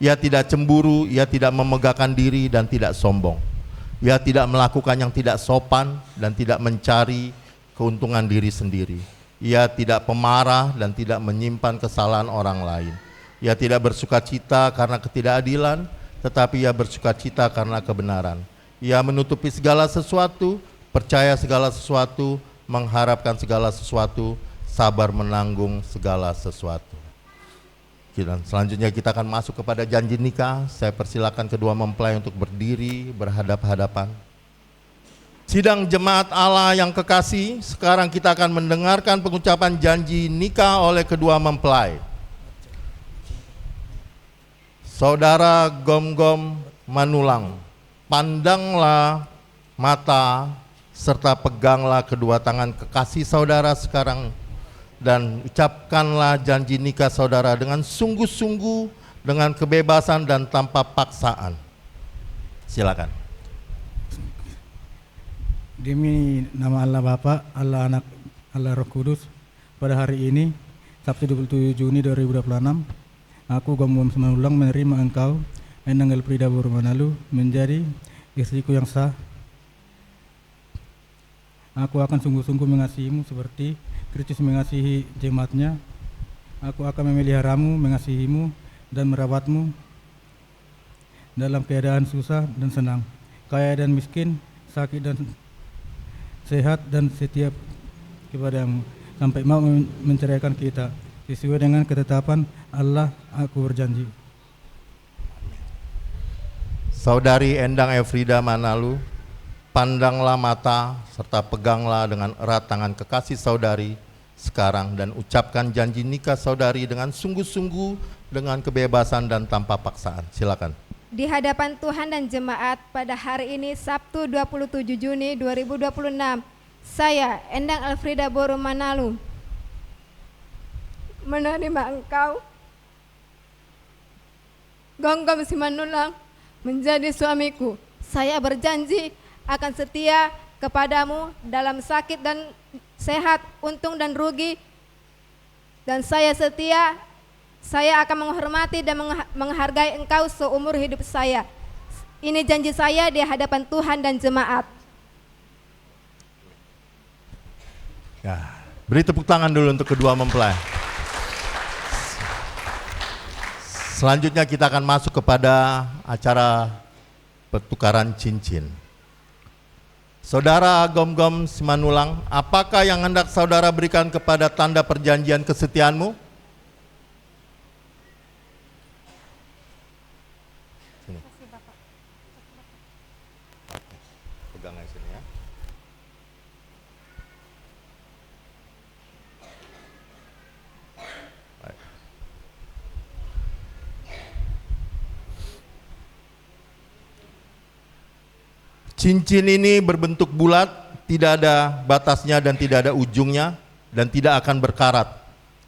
Ia tidak cemburu, ia tidak memegahkan diri dan tidak sombong. Ia tidak melakukan yang tidak sopan dan tidak mencari keuntungan diri sendiri. Ia tidak pemarah dan tidak menyimpan kesalahan orang lain. Ia tidak bersukacita karena ketidakadilan, tetapi ia bersukacita karena kebenaran. Ia menutupi segala sesuatu, percaya segala sesuatu, mengharapkan segala sesuatu, sabar menanggung segala sesuatu. Dan selanjutnya kita akan masuk kepada janji nikah. Saya persilakan kedua mempelai untuk berdiri berhadap-hadapan. Sidang jemaat Allah yang kekasih, sekarang kita akan mendengarkan pengucapan janji nikah oleh kedua mempelai. Saudara Gom-Gom Manulang, pandanglah mata serta peganglah kedua tangan kekasih saudara sekarang dan ucapkanlah janji nikah saudara dengan sungguh-sungguh, dengan kebebasan dan tanpa paksaan. Silakan. Demi nama Allah Bapa, Allah Anak, Allah Roh Kudus, pada hari ini, Sabtu 27 Juni 2026, aku Gom-Gom Manulang menerima engkau, Endang Elfrida Boromanalu, menjadi istriku yang sah. Aku akan sungguh-sungguh mengasihimu seperti Kristus mengasihi jemaatnya. Aku akan memeliharamu, mengasihimu, dan merawatmu dalam keadaan susah dan senang, kaya dan miskin, sakit dan sehat, dan setiap kepadamu sampai mau menceraikan kita sesuai dengan ketetapan Allah, aku berjanji. Saudari Endang Elfrida Manalu, pandanglah mata serta peganglah dengan erat tangan kekasih saudari sekarang dan ucapkan janji nikah saudari dengan sungguh-sungguh, dengan kebebasan dan tanpa paksaan. Silakan. Di hadapan Tuhan dan jemaat pada hari ini Sabtu 27 Juni 2026, saya Endang Elfrida Boromanalu menerima engkau, Gom-Gom Manulang, menjadi suamiku. Saya berjanji akan setia kepadamu dalam sakit dan sehat, untung dan rugi, dan saya setia. Saya akan menghormati dan menghargai engkau seumur hidup saya. Ini janji saya di hadapan Tuhan dan jemaat. Ya, beri tepuk tangan dulu untuk kedua mempelai. Selanjutnya kita akan masuk kepada acara pertukaran cincin. Saudara Gom-Gom Manulang, apakah yang hendak saudara berikan kepada tanda perjanjian kesetiaanmu? Sini. Pegang aja sini ya. Baik. Cincin ini berbentuk bulat, tidak ada batasnya dan tidak ada ujungnya, dan tidak akan berkarat.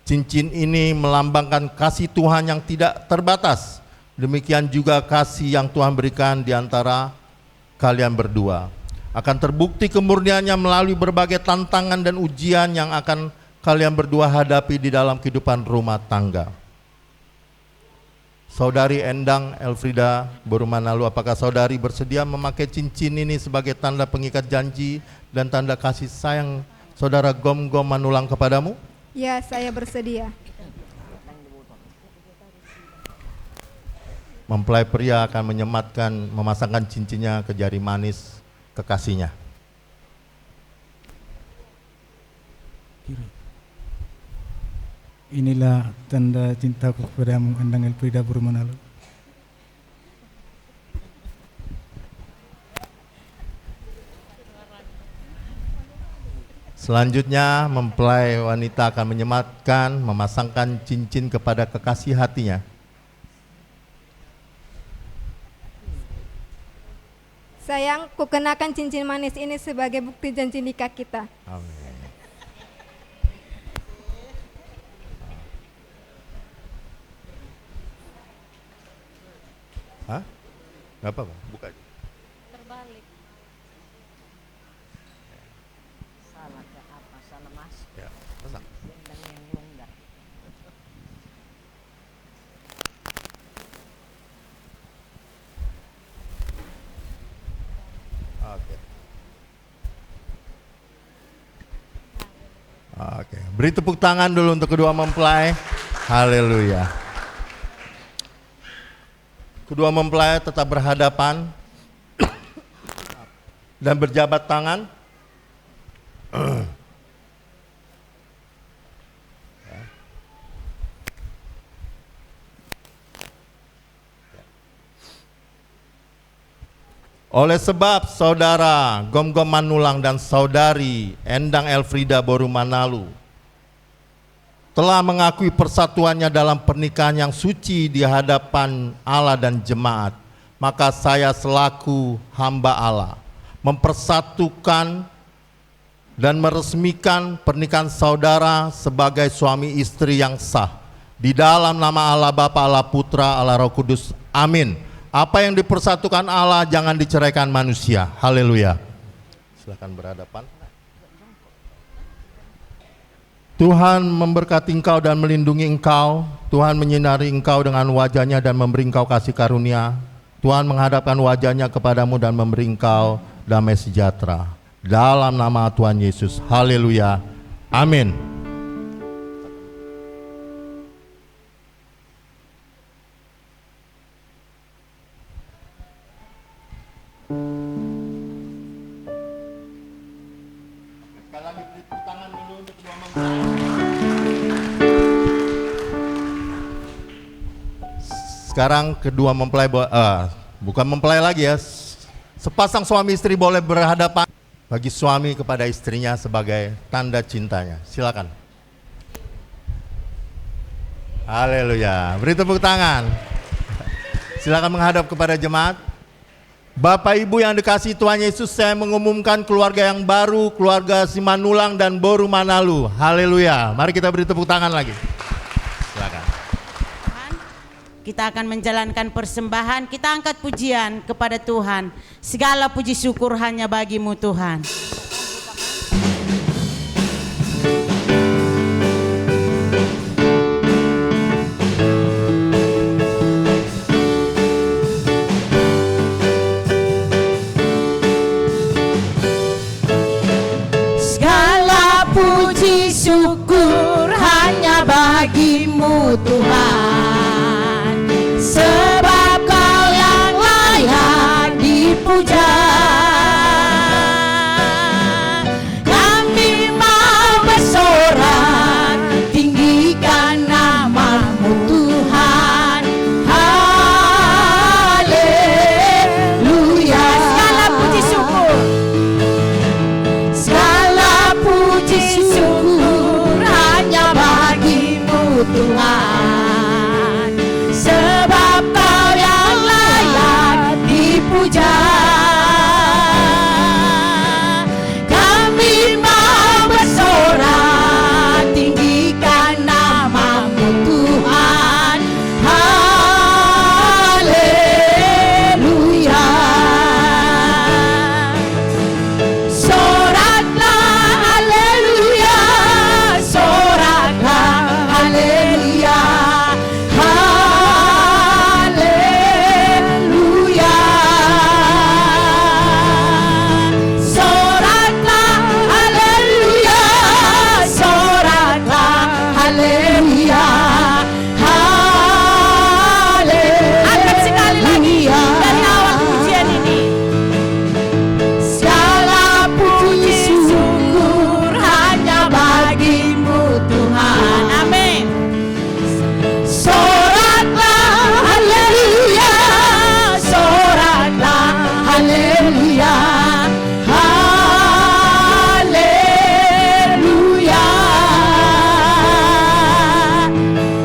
Cincin ini melambangkan kasih Tuhan yang tidak terbatas. Demikian juga kasih yang Tuhan berikan di antara kalian berdua. Akan terbukti kemurniannya melalui berbagai tantangan dan ujian yang akan kalian berdua hadapi di dalam kehidupan rumah tangga. Saudari Endang Elfrida Boromanalu, apakah saudari bersedia memakai cincin ini sebagai tanda pengikat janji dan tanda kasih sayang saudara Gom-Gom Manulang kepadamu? Ya, saya bersedia. Mempelai pria akan memasangkan cincinnya ke jari manis kekasihnya. Inilah tanda cintaku kepadamu, Endang Elfrida Boromanalu. Selanjutnya mempelai wanita akan memasangkan cincin kepada kekasih hatinya. Sayang, kukenakan cincin manis ini sebagai bukti janji nikah kita. Amin. Hah? Gak apa-apa, buka aja. Terbalik. Salah ke apa? Salah mas. Ya, pasang. Endang yang longgar. Oke. Oke, beri tepuk tangan dulu untuk kedua mempelai. Haleluya. Kedua mempelai tetap berhadapan dan berjabat tangan. Oleh sebab saudara Gom-Gom Manulang dan saudari Endang Elfrida Boromanalu telah mengakui persatuannya dalam pernikahan yang suci di hadapan Allah dan jemaat, maka saya selaku hamba Allah mempersatukan dan meresmikan pernikahan saudara sebagai suami istri yang sah di dalam nama Allah Bapa, Allah Putra, Allah Roh Kudus. Amin. Apa yang dipersatukan Allah jangan diceraikan manusia. Haleluya. Silakan berhadapan. Tuhan memberkati engkau dan melindungi engkau. Tuhan menyinari engkau dengan wajah-Nya dan memberi engkau kasih karunia. Tuhan menghadapkan wajah-Nya kepadamu dan memberi engkau damai sejahtera. Dalam nama Tuhan Yesus. Haleluya. Amin. Sekarang kedua mempelai, bukan mempelai lagi ya, sepasang suami istri boleh berhadapan bagi suami kepada istrinya sebagai tanda cintanya. Silakan. Haleluya. Beri tepuk tangan. Silakan menghadap kepada jemaat. Bapak Ibu yang dikasihi Tuhan Yesus, saya mengumumkan keluarga yang baru, keluarga Simanulang dan Boru Manalu. Haleluya. Mari kita beri tepuk tangan lagi. Silakan. Kita akan menjalankan persembahan, kita angkat pujian kepada Tuhan. Segala puji syukur hanya bagi-Mu Tuhan. Segala puji syukur hanya bagi-Mu Tuhan. Sebab Kau yang layak dipuja. Kami mau bersorak, tinggikan nama-Mu Tuhan. Haleluya. Segala puji syukur, segala puji syukur hanya bagi-Mu Tuhan. Sebab Kau yang layak dipuja. Kami mau bersorak, tinggikan nama-Mu Tuhan. Haleluya. Soraklah haleluya, soraklah haleluya. Haleluya. Soraklah haleluya, soraklah haleluya. angkat sekali lagi dari awal pujian ini. Segala puji syukur hanya bagi-Mu Tuhan. Amin. Soraklah haleluya, soraklah haleluya. Haleluya.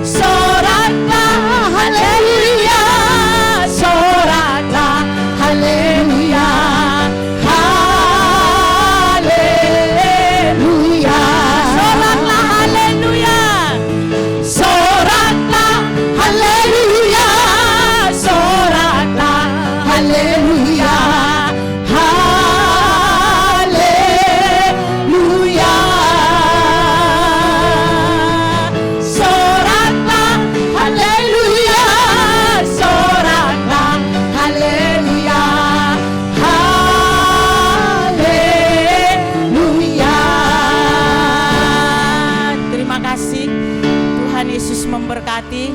Soraklah haleluya, soraklah haleluya. Haleluya. Soraklah haleluya. Soraklah haleluya, soraklah haleluya. Haleluya. Soraklah haleluya, soraklah haleluya. Haleluya. Terima kasih. Tuhan Yesus memberkati.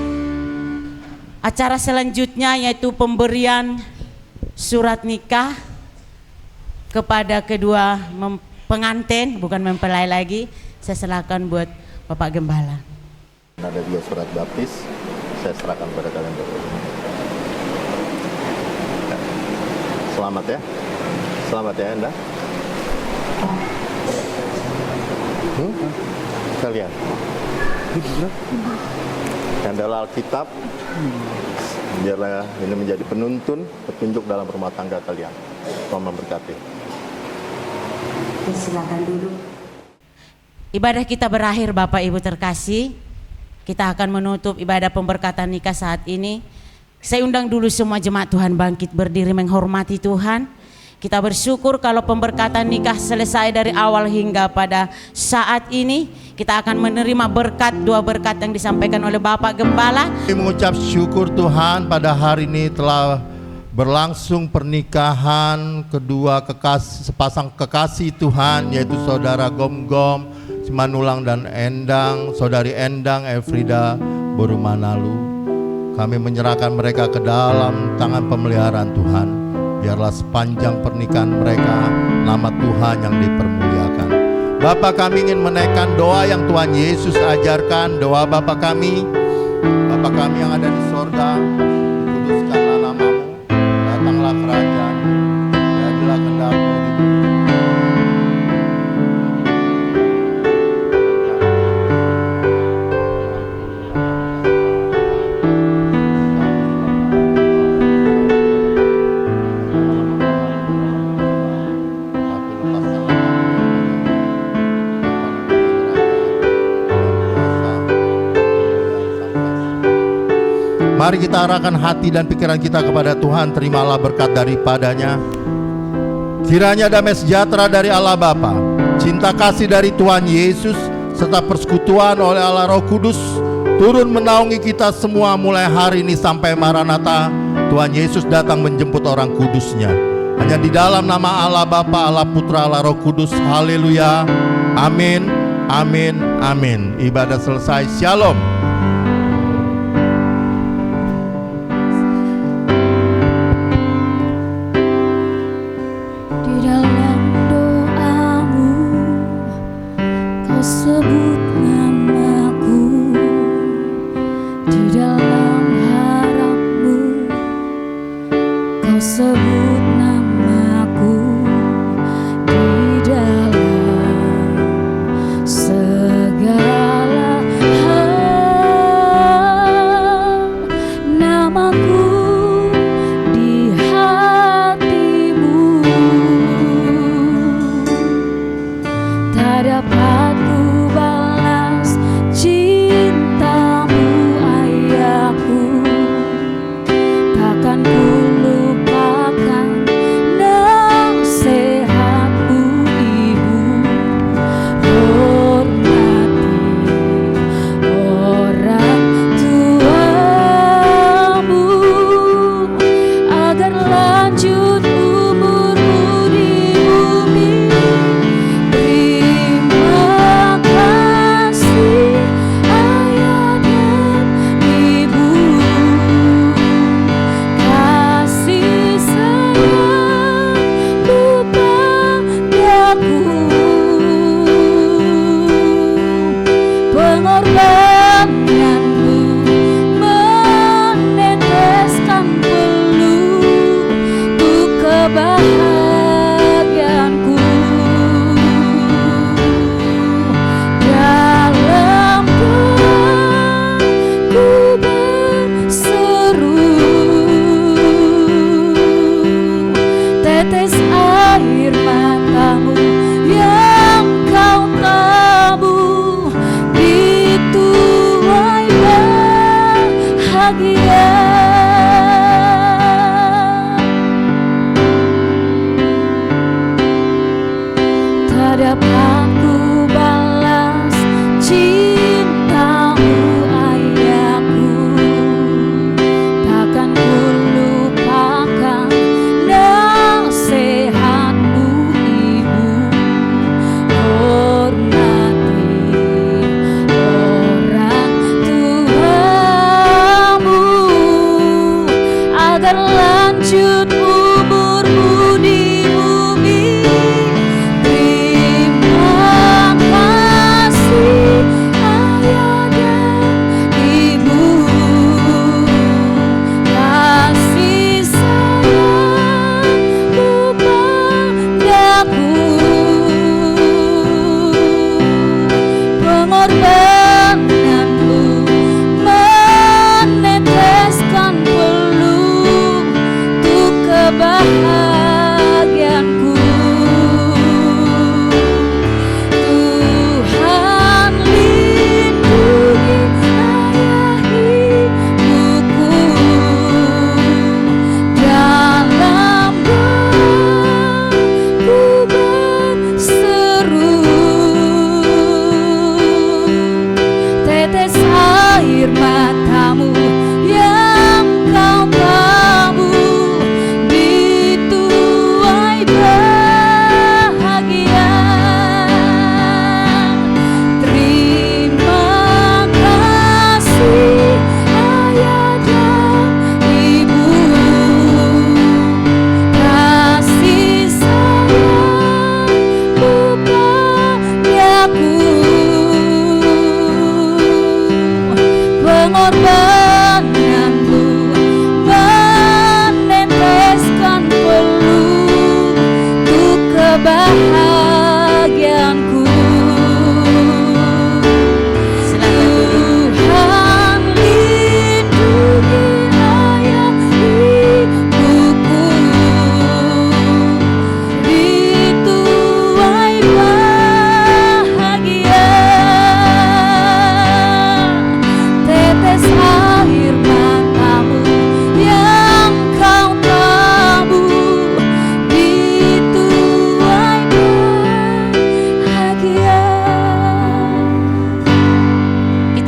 Acara selanjutnya yaitu pemberian surat nikah kepada kedua pengantin, bukan mempelai lagi. Saya serahkan buat Bapak Gembala. Ada 2 surat baptis, saya serahkan pada kalian berdua. Selamat ya. Selamat ya Anda. Kalian. Yang adalah Alkitab, biarlah ini menjadi penuntun, petunjuk dalam rumah tangga kalian. Tuhan memberkati. Silakan duduk. Ibadah kita berakhir Bapak Ibu terkasih. Kita akan menutup ibadah pemberkatan nikah saat ini. Saya undang dulu semua jemaat Tuhan bangkit berdiri menghormati Tuhan. Kita bersyukur kalau pemberkatan nikah selesai dari awal hingga pada saat ini. Kita akan menerima berkat, dua berkat yang disampaikan oleh Bapak Gembala. Mengucap syukur Tuhan pada hari ini telah berlangsung pernikahan kedua sepasang kekasih Tuhan, yaitu saudara Gom-Gom Simanulang dan Endang, saudari Endang Elfrida Borumanalu. Kami menyerahkan mereka ke dalam tangan pemeliharaan Tuhan. Biarlah sepanjang pernikahan mereka nama Tuhan yang dipermuliakan. Bapa, kami ingin menaikkan doa yang Tuhan Yesus ajarkan. Doa Bapa kami yang ada di sorga, dikuduskanlah namamu, datanglah kerajaan, jadilah kehendak-Mu di bumi. Mari kita arahkan hati dan pikiran kita kepada Tuhan. Terimalah berkat daripadanya. Kiranya damai sejahtera dari Allah Bapa, cinta kasih dari Tuhan Yesus, serta persekutuan oleh Allah Roh Kudus turun menaungi kita semua mulai hari ini sampai Maranatha. Tuhan Yesus datang menjemput orang kudusnya. Hanya di dalam nama Allah Bapa, Allah Putra, Allah Roh Kudus. Haleluya. Amin. Amin. Amin. Ibadah selesai. Shalom. Sebut namaku di dalam harapmu, kau sebut namaku di dalam segala hal, namaku di hatimu tak dapat pengorbananmu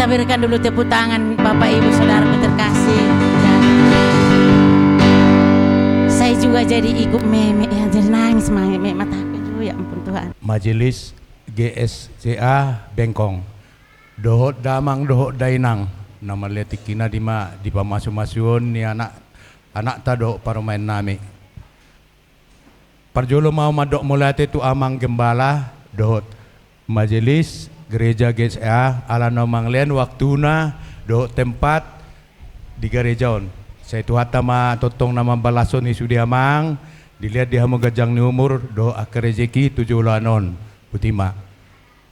kita berikan dulu tepuk tangan Bapak Ibu Saudara terkasih. Dan saya juga jadi ikut meme ya, jadi nangis meme mataku juga, ya ampun Tuhan. Majelis GSCA Bengkong dohot damang dohot dainang nama letikina di pamasu-masuon ni anak tado parumain nami parjolo mau madok mulate tu amang gembala dohot majelis gereja GSCA ala nomang len waktuna dohot tempat di gerejaon saya tu hatama totong nama balason ni sudi amang dilihat dia mau gajang ni umur doh akar rezeki 7 lanon putima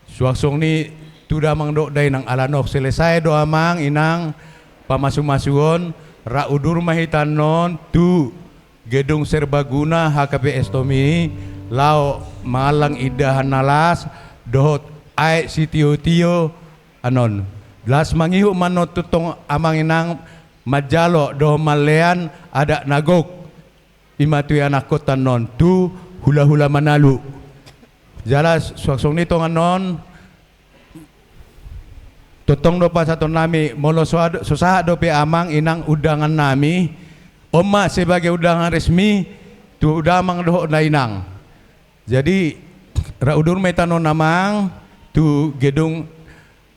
suaksong ni tuda mang dok day nang alanok selesai doa mang inang pamasu-masuon ra udur mahitan non tu gedung serbaguna HKP Estomi lao malang idahan nalas dohot ai sitio-tio anon las mangihu manot tutong amang inang majalo doh malean ada nagok imatu anak kota non tu hula-hula manalu jelas suaksong ni tongan non tutong do pa satu nami molo susah do pe amang inang udangan nami oma sebagai udangan resmi tu udamang do na inang jadi ra udur metano namang tu gedung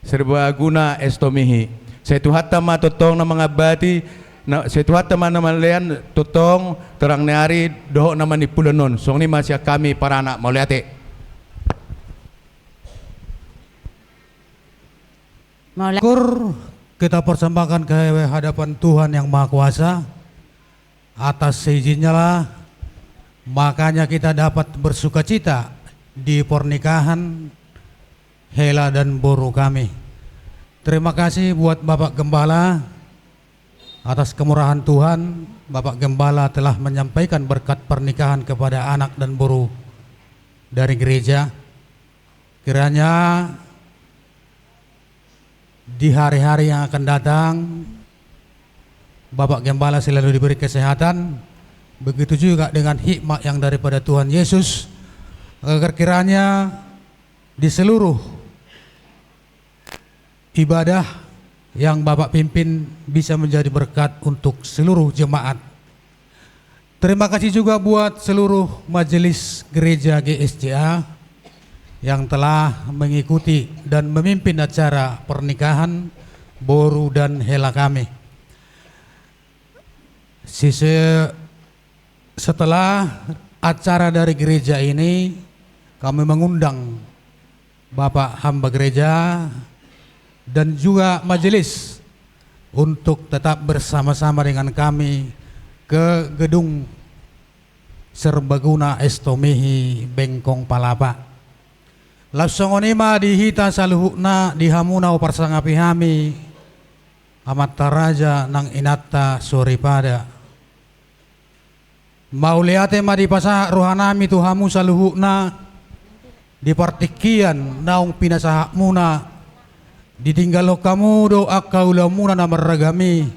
serbaguna Estomihi setu hatta ma tutong na mga bati na setu hatta ma naman lean tutong terang neari do naman ni pulanon song ni masya kami para anak mauliate. Syukur kita persembahkan ke hadapan Tuhan yang Maha Kuasa. Atas seizinnya lah makanya kita dapat bersukacita di pernikahan Hela dan Boru kami. Terima kasih buat Bapak Gembala atas kemurahan Tuhan. Bapak Gembala telah menyampaikan berkat pernikahan kepada anak dan Boru dari gereja. Kiranya di hari-hari yang akan datang Bapak Gembala selalu diberi kesehatan, begitu juga dengan hikmat yang daripada Tuhan Yesus, agar kiranya di seluruh ibadah yang Bapak pimpin bisa menjadi berkat untuk seluruh jemaat. Terima kasih juga buat seluruh majelis gereja GSCA yang telah mengikuti dan memimpin acara pernikahan Boru dan Hela kami. Setelah acara dari gereja ini, kami mengundang Bapak hamba gereja dan juga majelis untuk tetap bersama-sama dengan kami ke gedung Serbaguna Estomihi Bengkong Palapa. Lapsongonima dihita saluhukna dihamuna uparsangapi hami amat taraja nang inatta soripada mauliate ma dipasa rohanami tuhamu saluhukna dipartikian naung pinasahak muna ditinggal kamu do akaulamuna namaragami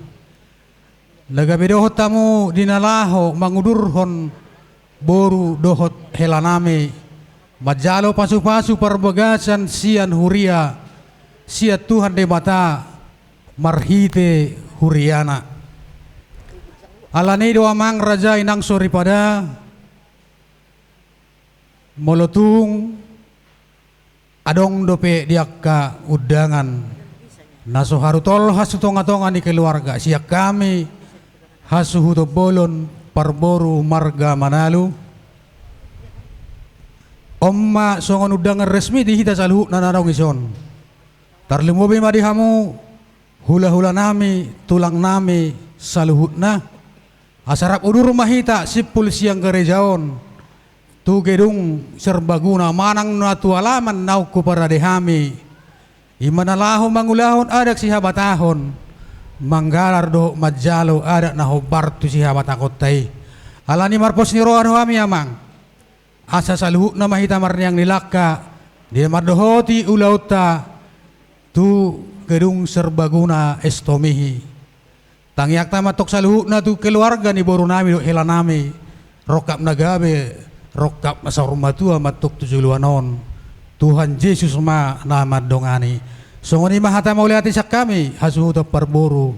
lagabe dohot tamu dinalaho mangudurhon Boru dohot helanami majalo pasu-pasu perbagasan sian huria sia Tuhan debata marhite huriana alani doa mang raja inang sori pada molotung adong dope diakka udangan naso harutol hasu tonga-tonga di keluarga siak kami hasu huto bolon parboru marga manalu Omma songon udangan resmi dihita saluhuk na narong ison. Tarlimubi madihamu hula-hula nami tulang nami saluhut na. Asarap udur mahita sipul siang gerejaon. Tu gedung serbaguna manang natu alaman nauku para dehami. Imanalaho mangulahon adak si habatahon. Manggalar do majalo adak nahobartu si habatakotay. Alani marpos ni rohan hami amang. Asa saluhuk na mahita marniang nilaka di mardohoti ulauta tu gedung serbaguna Estomihi tangyak tamatok saluhuk na tu keluarga ni Boru nami do Hela nami rokap nagabe rokap masa rumah tua matuk tujuluanon Tuhan Yesus ma nama dongani Songoni mahata mauliati sak kami hasuhuto parburu.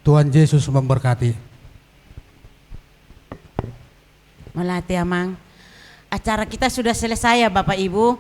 Tuhan Yesus memberkati. Melati amang. Acara kita sudah selesai ya Bapak Ibu.